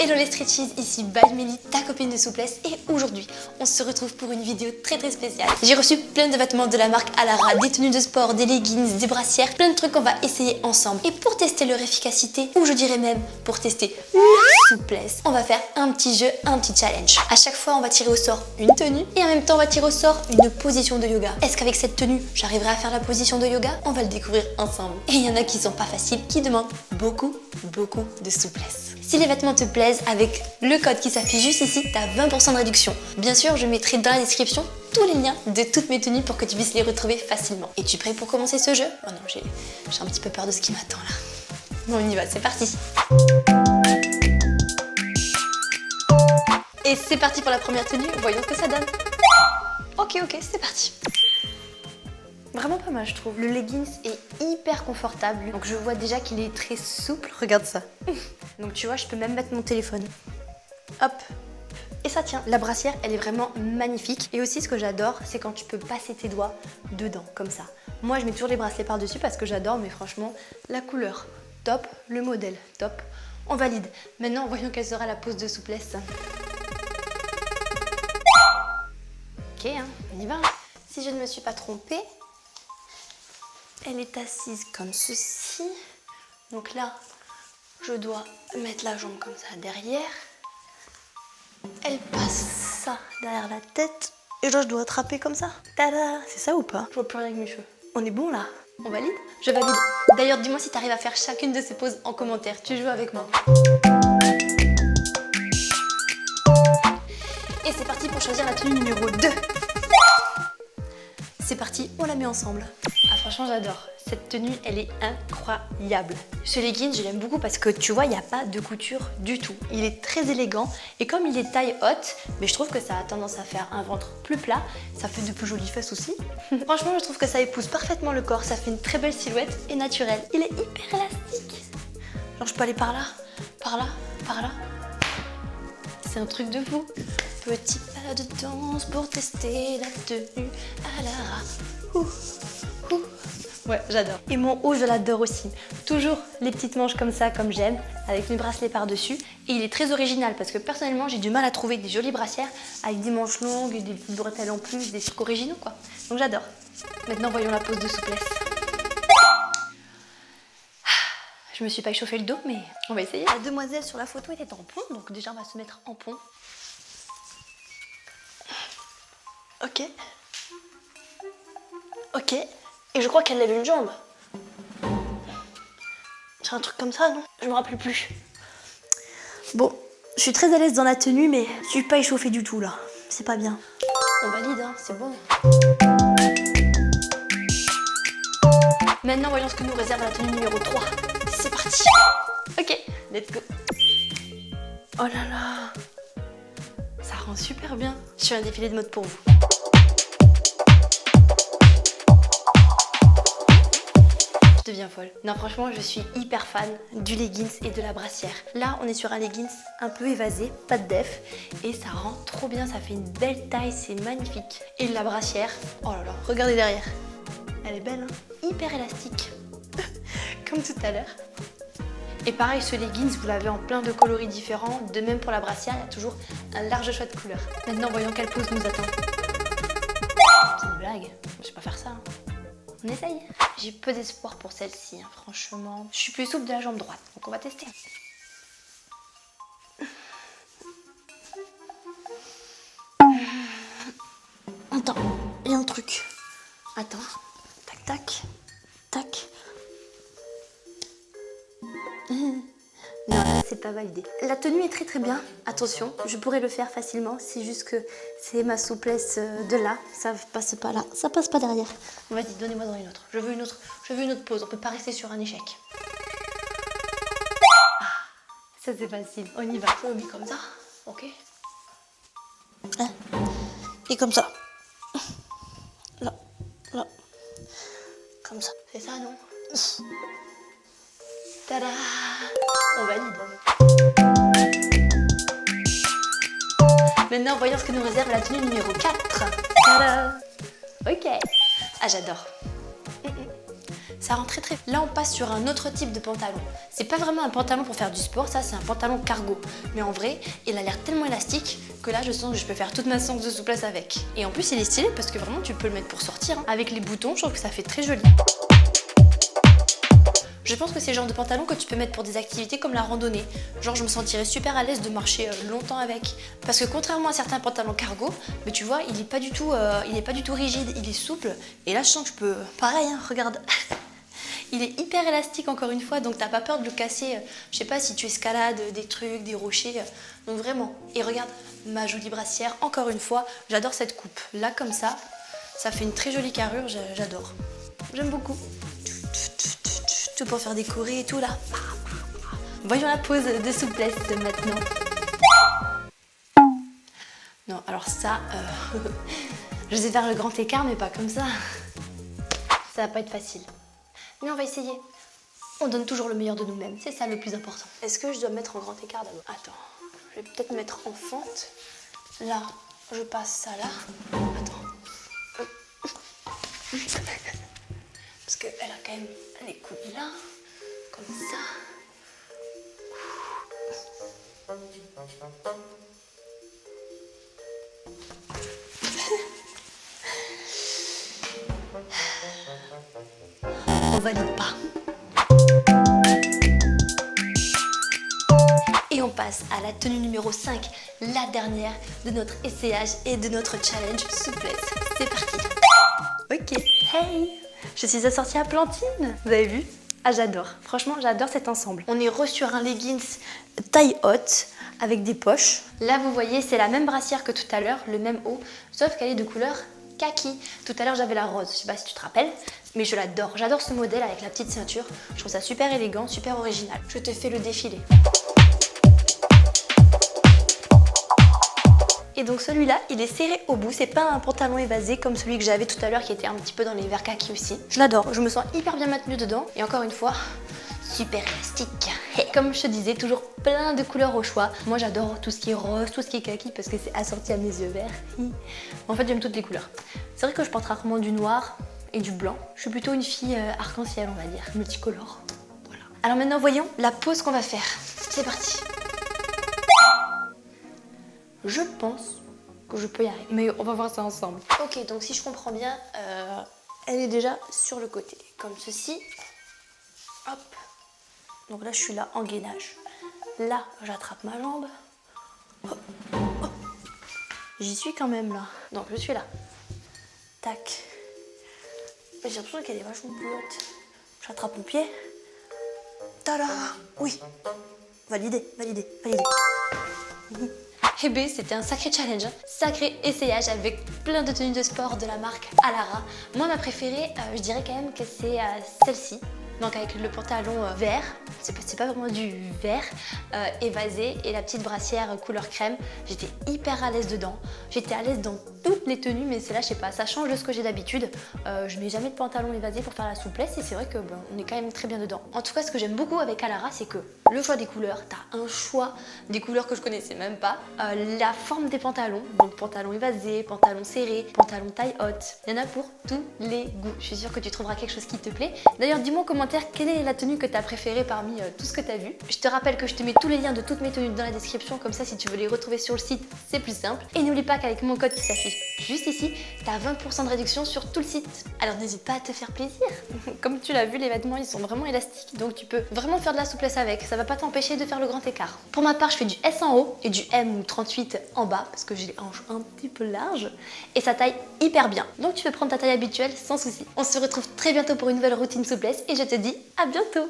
Hello les stretchies, ici by Mélie, ta copine de souplesse, et aujourd'hui on se retrouve pour une vidéo très spéciale. J'ai reçu plein de vêtements de la marque Alara, des tenues de sport, des leggings, des brassières, plein de trucs qu'on va essayer ensemble. Et pour tester leur efficacité, ou je dirais même pour tester la souplesse, on va faire un petit jeu, un petit challenge. À chaque fois on va tirer au sort une tenue et en même temps on va tirer au sort une position de yoga. Est-ce qu'avec cette tenue j'arriverai à faire la position de yoga? On va le découvrir ensemble. Et il y en a qui sont pas faciles, qui demandent beaucoup de souplesse. Si les vêtements te plaisent, avec le code qui s'affiche juste ici, tu as 20% de réduction. Bien sûr, je mettrai dans la description tous les liens de toutes mes tenues pour que tu puisses les retrouver facilement. Es-tu prêt pour commencer ce jeu? Oh non, j'ai un petit peu peur de ce qui m'attend là. Bon, on y va, c'est parti. Et c'est parti pour la première tenue, voyons ce que ça donne. Ok, c'est parti. Vraiment pas mal je trouve. Le leggings est hyper confortable. Donc je vois déjà qu'il est très souple. Regarde ça. Donc tu vois, je peux même mettre mon téléphone. Hop. Et ça tient. La brassière, elle est vraiment magnifique. Et aussi ce que j'adore, c'est quand tu peux passer tes doigts dedans, comme ça. Moi je mets toujours les bracelets par-dessus parce que j'adore, mais franchement, la couleur, top. Le modèle, top. On valide. Maintenant, voyons quelle sera la pose de souplesse. Ok, hein, on y va. Si je ne me suis pas trompée, elle est assise comme ceci. Donc là, je dois mettre la jambe comme ça derrière. Elle passe ça derrière la tête. Et là, je dois attraper comme ça. Tada! C'est ça ou pas? Je vois plus rien avec mes cheveux. On est bon là? On valide? Je valide. D'ailleurs, dis-moi si tu arrives à faire chacune de ces poses en commentaire. Tu joues avec moi. Et c'est parti pour choisir la tenue numéro 2. C'est parti, on la met ensemble. Ah franchement j'adore, cette tenue elle est incroyable. Ce legging je l'aime beaucoup parce que tu vois il n'y a pas de couture du tout. Il est très élégant et comme il est taille haute, mais je trouve que ça a tendance à faire un ventre plus plat, ça fait de plus jolies fesses aussi. Franchement je trouve que ça épouse parfaitement le corps, ça fait une très belle silhouette et naturelle. Il est hyper élastique. Genre je peux aller par là, par là, par là. C'est un truc de fou. Petit pas de danse pour tester la tenue Alara. Ouais, j'adore. Et mon haut, je l'adore aussi. Toujours les petites manches comme ça, comme j'aime, avec mes bracelets par-dessus. Et il est très original parce que personnellement, j'ai du mal à trouver des jolies brassières avec des manches longues, des petites bretelles en plus, des trucs originaux quoi. Donc j'adore. Maintenant, voyons la pose de souplesse. Je me suis pas échauffé le dos, mais on va essayer. La demoiselle sur la photo était en pont, donc déjà on va se mettre en pont. Ok. Et je crois qu'elle lève une jambe. C'est un truc comme ça, non? Je me rappelle plus. Bon, je suis très à l'aise dans la tenue, mais je suis pas échauffée du tout là. C'est pas bien. On valide, hein, c'est bon. Maintenant, voyons ce que nous réserve la tenue numéro 3. C'est parti. Ok, let's go. Oh là là. Ça rend super bien. Je fais un défilé de mode pour vous. Je deviens folle. Non franchement je suis hyper fan du leggings et de la brassière. Là on est sur un leggings un peu évasé, pas de def et ça rend trop bien, ça fait une belle taille, c'est magnifique. Et la brassière, oh là là, regardez derrière. Elle est belle hein, hyper élastique. Comme tout à l'heure. Et pareil ce leggings vous l'avez en plein de coloris différents, de même pour la brassière, il y a toujours un large choix de couleurs. Maintenant voyons quelle pose nous attend. C'est une blague, je sais pas faire ça hein. On essaye. J'ai peu d'espoir pour celle-ci, hein, franchement. Je suis plus souple de la jambe droite, donc on va tester. Attends, il y a un truc. Attends, tac, tac, tac. Non, là, c'est pas validé. La tenue est très bien. Attention, je pourrais le faire facilement. C'est juste que c'est ma souplesse de là. Ça passe pas là. Ça passe pas derrière. Vas-y, donnez-moi dans une autre. Je veux une autre pose. On peut pas rester sur un échec. Ah, ça c'est facile. On y va. Je le mets comme ça. Ok. Hein? Et comme ça. Là. Là. Comme ça. C'est ça, non? Tada! On valide. Maintenant, voyons ce que nous réserve la tenue numéro 4. Tada! Ok. Ah, j'adore. Ça rend très très... Là, on passe sur un autre type de pantalon. C'est pas vraiment un pantalon pour faire du sport, ça c'est un pantalon cargo. Mais en vrai, il a l'air tellement élastique que là, je sens que je peux faire toute ma séance de souplesse avec. Et en plus, il est stylé parce que vraiment, tu peux le mettre pour sortir. Hein. Avec les boutons, je trouve que ça fait très joli. Je pense que c'est le genre de pantalon que tu peux mettre pour des activités comme la randonnée. Genre, je me sentirais super à l'aise de marcher longtemps avec. Parce que contrairement à certains pantalons cargo, mais tu vois, il est pas du tout rigide, il est souple. Et là, je sens que je peux... Pareil, hein, regarde. Il est hyper élastique encore une fois, donc t'as pas peur de le casser. Je sais pas si tu escalades des trucs, des rochers. Donc vraiment. Et regarde, ma jolie brassière, encore une fois, j'adore cette coupe. Là, comme ça fait une très jolie carrure, j'adore. J'aime beaucoup. Tout pour faire des chorés et tout là. Voyons la pose de souplesse maintenant. Non, alors ça, je sais faire le grand écart, mais pas comme ça. Ça va pas être facile. Mais on va essayer. On donne toujours le meilleur de nous-mêmes, c'est ça le plus important. Est-ce que je dois me mettre en grand écart d'abord? Attends, je vais peut-être me mettre en fente. Là, je passe ça là. Attends. Parce qu'elle a quand même les coudes là, comme ça. On valide pas. Et on passe à la tenue numéro 5, la dernière de notre essayage et de notre challenge souplesse. C'est parti. Ok. Hey, je suis assortie à Plantine. Vous avez vu? Ah, j'adore. Franchement, j'adore cet ensemble. On est sur un leggings taille haute avec des poches. Là, vous voyez, c'est la même brassière que tout à l'heure, le même haut, sauf qu'elle est de couleur kaki. Tout à l'heure, j'avais la rose. Je sais pas si tu te rappelles, mais je l'adore. J'adore ce modèle avec la petite ceinture. Je trouve ça super élégant, super original. Je te fais le défilé. Et donc celui-là, il est serré au bout, c'est pas un pantalon évasé comme celui que j'avais tout à l'heure qui était un petit peu dans les verts kaki aussi. Je l'adore, je me sens hyper bien maintenue dedans et encore une fois, super élastique. Et comme je te disais, toujours plein de couleurs au choix. Moi j'adore tout ce qui est rose, tout ce qui est kaki parce que c'est assorti à mes yeux verts. En fait j'aime toutes les couleurs. C'est vrai que je porte rarement du noir et du blanc. Je suis plutôt une fille arc-en-ciel on va dire, multicolore. Voilà. Alors maintenant voyons la pose qu'on va faire. C'est parti. Je pense que je peux y arriver, mais on va voir ça ensemble. Ok, donc si je comprends bien, elle est déjà sur le côté, comme ceci. Hop. Donc là, je suis là en gainage. Là, j'attrape ma jambe. Hop. Hop. J'y suis quand même là. Donc je suis là. Tac. J'ai l'impression qu'elle est vachement plus haute. J'attrape mon pied. Tada! Oui. Validé, validé, validé. Eh bien, c'était un sacré challenge, sacré essayage avec plein de tenues de sport de la marque Alara. Moi, ma préférée, je dirais quand même que c'est celle-ci. Donc avec le pantalon vert, c'est pas vraiment du vert, évasé et la petite brassière couleur crème. J'étais hyper à l'aise dedans. J'étais à l'aise dans toutes les tenues, mais celle-là, je sais pas, ça change de ce que j'ai d'habitude. Je mets jamais de pantalon évasé pour faire la souplesse et c'est vrai que on est quand même très bien dedans. En tout cas, ce que j'aime beaucoup avec Alara, c'est que le choix des couleurs, t'as un choix des couleurs que je connaissais même pas. La forme des pantalons, donc pantalon évasé, pantalon serré, pantalon taille haute. Il y en a pour tous les goûts. Je suis sûre que tu trouveras quelque chose qui te plaît. D'ailleurs, dis-moi en commentaire quelle est la tenue que tu as préférée parmi tout ce que tu as vu. Je te rappelle que je te mets tous les liens de toutes mes tenues dans la description, comme ça si tu veux les retrouver sur le site, c'est plus simple. Et n'oublie pas qu'avec mon code qui s'affiche juste ici, tu as 20% de réduction sur tout le site. Alors n'hésite pas à te faire plaisir. Comme tu l'as vu, les vêtements ils sont vraiment élastiques, donc tu peux vraiment faire de la souplesse avec, ça va pas t'empêcher de faire le grand écart. Pour ma part, je fais du S en haut et du M ou 38 en bas, parce que j'ai les hanches un petit peu larges, et ça taille hyper bien. Donc tu peux prendre ta taille habituelle sans souci. On se retrouve très bientôt pour une nouvelle routine souplesse, et je te dis à bientôt.